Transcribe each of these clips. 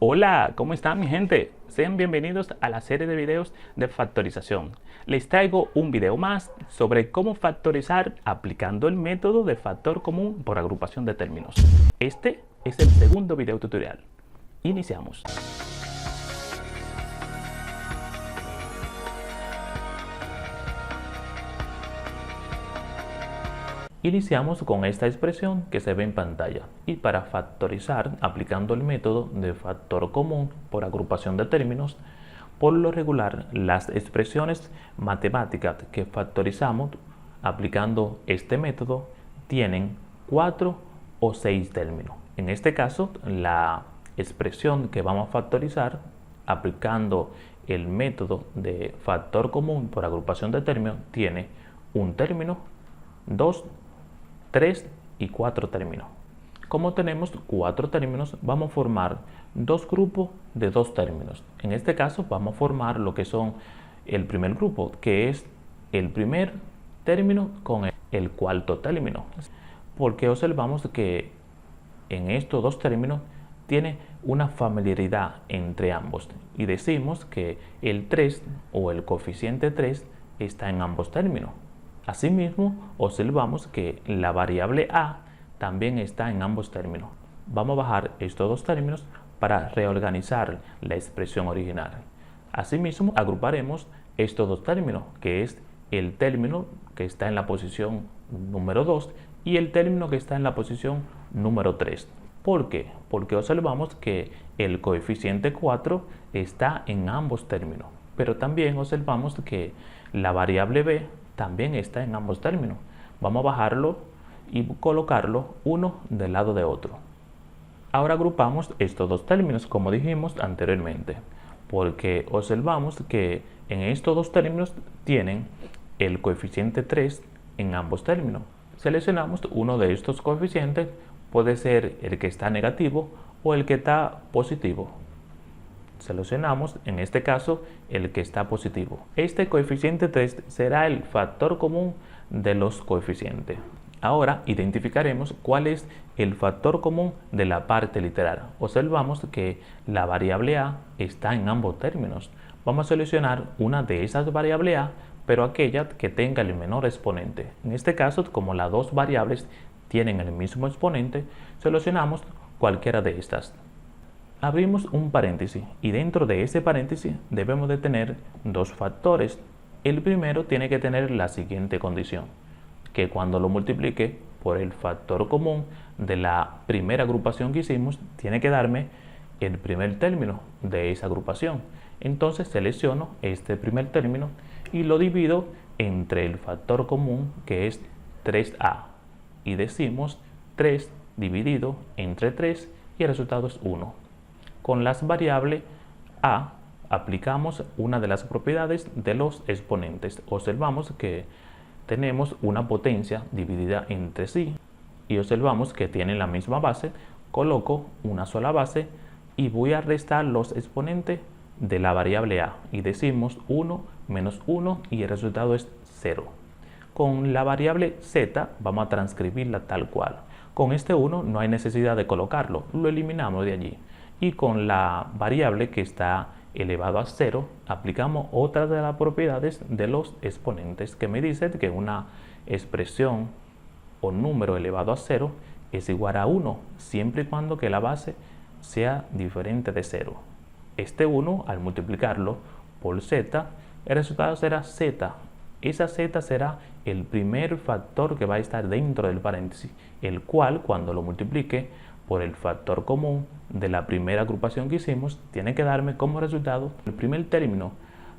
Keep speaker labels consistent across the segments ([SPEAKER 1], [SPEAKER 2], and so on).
[SPEAKER 1] Hola, ¿cómo están mi gente? Sean bienvenidos a la serie de videos de factorización. Les traigo un video más sobre cómo factorizar aplicando el método de factor común por agrupación de términos. Este es el segundo video tutorial. Iniciamos. Iniciamos con esta expresión que se ve en pantalla y para factorizar aplicando el método de factor común por agrupación de términos, por lo regular las expresiones matemáticas que factorizamos aplicando este método tienen 4 o 6 términos. En este caso, la expresión que vamos a factorizar aplicando el método de factor común por agrupación de términos tiene un término, 2, 3 y 4 términos. Como tenemos 4 términos, vamos a formar dos grupos de 2 términos. En este caso vamos a formar lo que son el primer grupo, que es el primer término con el cuarto término. Porque observamos que en estos dos términos tiene una familiaridad entre ambos. Y decimos que el 3 o el coeficiente 3 está en ambos términos. Asimismo, observamos que la variable a también está en ambos términos. Vamos a bajar estos dos términos para reorganizar la expresión original. Asimismo, agruparemos estos dos términos, que es el término que está en la posición número 2 y el término que está en la posición número 3. ¿Por qué? Porque observamos que el coeficiente 4 está en ambos términos, pero también observamos que la variable b también está en ambos términos. Vamos a bajarlo y colocarlo uno del lado de otro. Ahora agrupamos estos dos términos como dijimos anteriormente, porque observamos que en estos dos términos tienen el coeficiente 3 en ambos términos. Seleccionamos uno de estos coeficientes, puede ser el que está negativo o el que está positivo. Seleccionamos en este caso el que está positivo. Este coeficiente 3 será el factor común de los coeficientes. Ahora identificaremos cuál es el factor común de la parte literal. Observamos que la variable a está en ambos términos. Vamos a seleccionar una de esas variables a, pero aquella que tenga el menor exponente. En este caso, como las dos variables tienen el mismo exponente, seleccionamos cualquiera de estas. Abrimos un paréntesis y dentro de ese paréntesis debemos de tener dos factores. El primero tiene que tener la siguiente condición, que cuando lo multiplique por el factor común de la primera agrupación que hicimos, tiene que darme el primer término de esa agrupación. Entonces selecciono este primer término y lo divido entre el factor común que es 3a y decimos 3 dividido entre 3 y el resultado es 1. Con las variables a aplicamos una de las propiedades de los exponentes. Observamos que tenemos una potencia dividida entre sí y observamos que tienen la misma base. Coloco una sola base y voy a restar los exponentes de la variable a y decimos 1 menos 1 y el resultado es 0. Con la variable z vamos a transcribirla tal cual. Con este 1 no hay necesidad de colocarlo, lo eliminamos de allí. Y con la variable que está elevado a 0, aplicamos otra de las propiedades de los exponentes que me dice que una expresión o número elevado a 0 es igual a 1, siempre y cuando que la base sea diferente de 0. Este 1, al multiplicarlo por z, el resultado será z. Esa z será el primer factor que va a estar dentro del paréntesis, el cual cuando lo multiplique por el factor común de la primera agrupación que hicimos, tiene que darme como resultado el primer término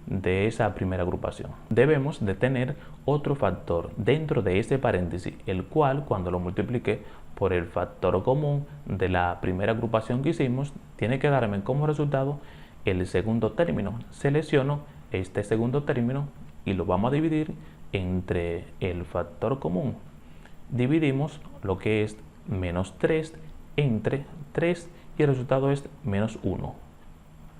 [SPEAKER 1] de esa primera agrupación. Debemos de tener otro factor dentro de ese paréntesis, el cual cuando lo multiplique por el factor común de la primera agrupación que hicimos, tiene que darme como resultado el segundo término. Selecciono este segundo término y lo vamos a dividir entre el factor común. Dividimos lo que es menos 3 entre 3 y el resultado es menos 1.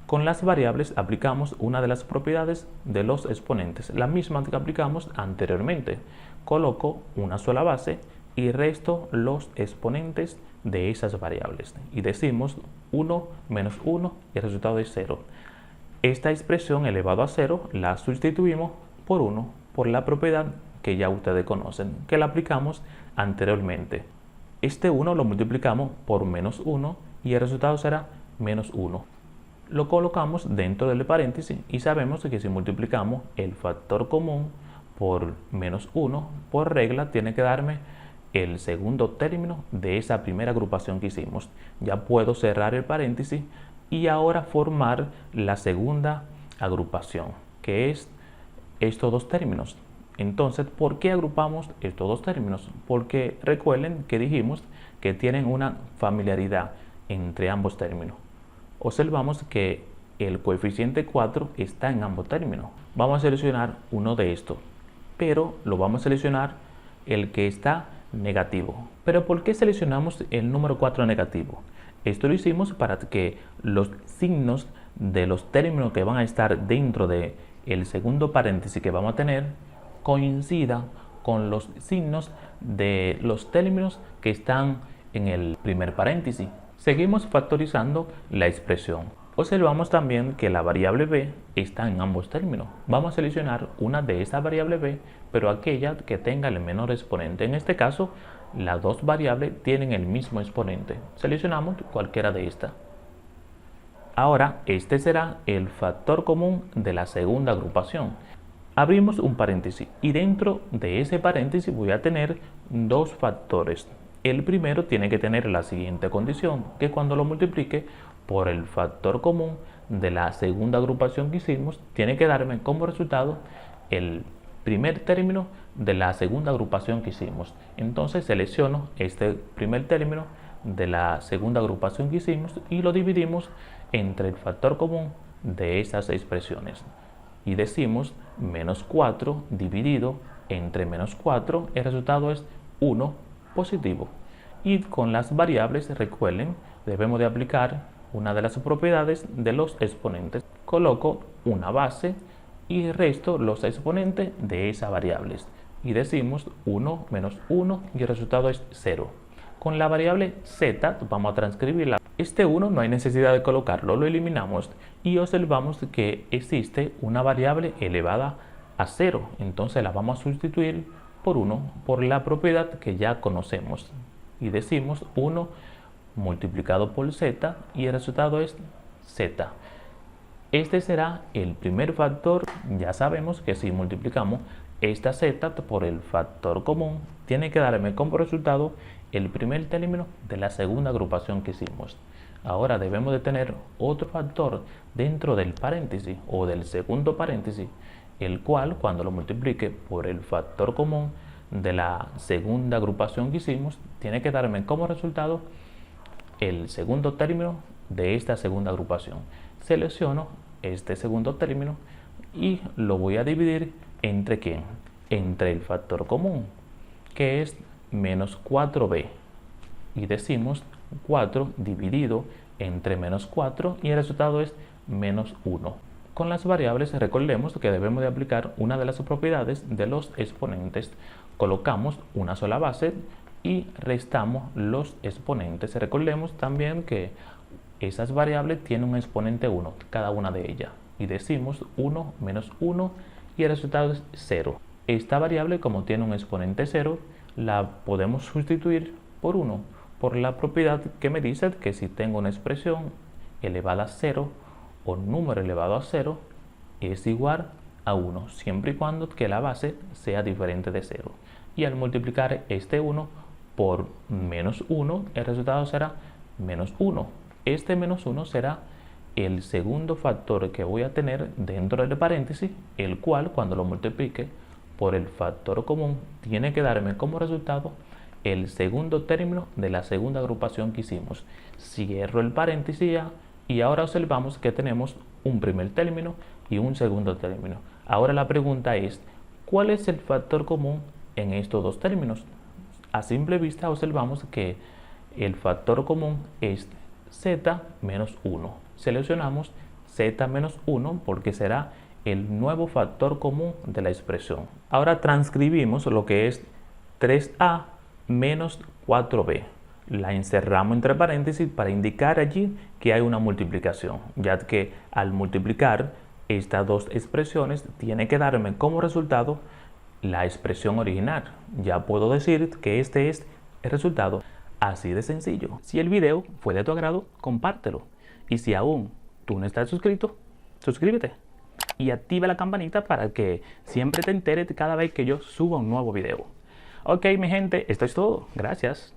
[SPEAKER 1] Con las variables aplicamos una de las propiedades de los exponentes, la misma que aplicamos anteriormente. Coloco una sola base y resto los exponentes de esas variables. Y decimos 1 menos 1 y el resultado es 0. Esta expresión elevado a 0 la sustituimos por 1 por la propiedad que ya ustedes conocen, que la aplicamos anteriormente. Este 1 lo multiplicamos por menos 1 y el resultado será menos 1. Lo colocamos dentro del paréntesis y sabemos que si multiplicamos el factor común por menos 1, por regla tiene que darme el segundo término de esa primera agrupación que hicimos. Ya puedo cerrar el paréntesis y ahora formar la segunda agrupación, que es estos dos términos. Entonces, ¿por qué agrupamos estos dos términos? Porque recuerden que dijimos que tienen una familiaridad entre ambos términos. Observamos que el coeficiente 4 está en ambos términos. Vamos a seleccionar uno de estos, pero lo vamos a seleccionar el que está negativo. ¿Pero por qué seleccionamos el número 4 negativo? Esto lo hicimos para que los signos de los términos que van a estar dentro de el segundo paréntesis que vamos a tener coincidan con los signos de los términos que están en el primer paréntesis. Seguimos factorizando la expresión. Observamos también que la variable b está en ambos términos. Vamos a seleccionar una de esas variables b, pero aquella que tenga el menor exponente. En este caso, las dos variables tienen el mismo exponente. Seleccionamos cualquiera de estas. Ahora, este será el factor común de la segunda agrupación. Abrimos un paréntesis y dentro de ese paréntesis voy a tener dos factores. El primero tiene que tener la siguiente condición, que cuando lo multiplique por el factor común de la segunda agrupación que hicimos, tiene que darme como resultado el primer término de la segunda agrupación que hicimos. Entonces selecciono este primer término de la segunda agrupación que hicimos y lo dividimos entre el factor común de esas expresiones. Y decimos menos 4 dividido entre menos 4, el resultado es 1 positivo. Y con las variables, recuerden, debemos de aplicar una de las propiedades de los exponentes. Coloco una base y resto los exponentes de esas variables. Y decimos 1 menos 1 y el resultado es 0. Con la variable z vamos a transcribirla. Este 1 no hay necesidad de colocarlo, lo eliminamos y observamos que existe una variable elevada a 0. Entonces la vamos a sustituir por 1 por la propiedad que ya conocemos. Y decimos 1 multiplicado por z y el resultado es z. Este será el primer factor. Ya sabemos que si multiplicamos esta z por el factor común, tiene que darme como resultado el primer término de la segunda agrupación que hicimos. Ahora debemos de tener otro factor dentro del paréntesis o del segundo paréntesis, el cual cuando lo multiplique por el factor común de la segunda agrupación que hicimos, tiene que darme como resultado el segundo término de esta segunda agrupación. Selecciono este segundo término y lo voy a dividir entre ¿quién? Entre el factor común, que es menos 4b. Y decimos 4 dividido entre menos 4 y el resultado es menos 1. Con las variables recordemos que debemos de aplicar una de las propiedades de los exponentes. Colocamos una sola base y restamos los exponentes. Recordemos también que esas variables tienen un exponente 1, cada una de ellas. Y decimos 1 menos 1 y el resultado es 0. Esta variable, como tiene un exponente 0, la podemos sustituir por 1, por la propiedad que me dice que si tengo una expresión elevada a 0 o número elevado a 0 es igual a 1, siempre y cuando que la base sea diferente de 0. Y al multiplicar este 1 por menos 1, el resultado será menos 1. Este menos 1 será el segundo factor que voy a tener dentro del paréntesis, el cual cuando lo multiplique por el factor común tiene que darme como resultado el segundo término de la segunda agrupación que hicimos. Cierro el paréntesis ya y ahora observamos que tenemos un primer término y un segundo término. Ahora la pregunta es, ¿cuál es el factor común en estos dos términos? A simple vista observamos que el factor común es z menos 1. Seleccionamos z menos 1 porque será el nuevo factor común de la expresión. Ahora transcribimos lo que es 3a menos 4b. La encerramos entre paréntesis para indicar allí que hay una multiplicación, ya que al multiplicar estas dos expresiones tiene que darme como resultado la expresión original. Ya puedo decir que este es el resultado. Así de sencillo. Si el video fue de tu agrado, compártelo. Y si aún tú no estás suscrito, suscríbete y activa la campanita para que siempre te enteres cada vez que yo suba un nuevo video. Ok, mi gente, esto es todo. Gracias.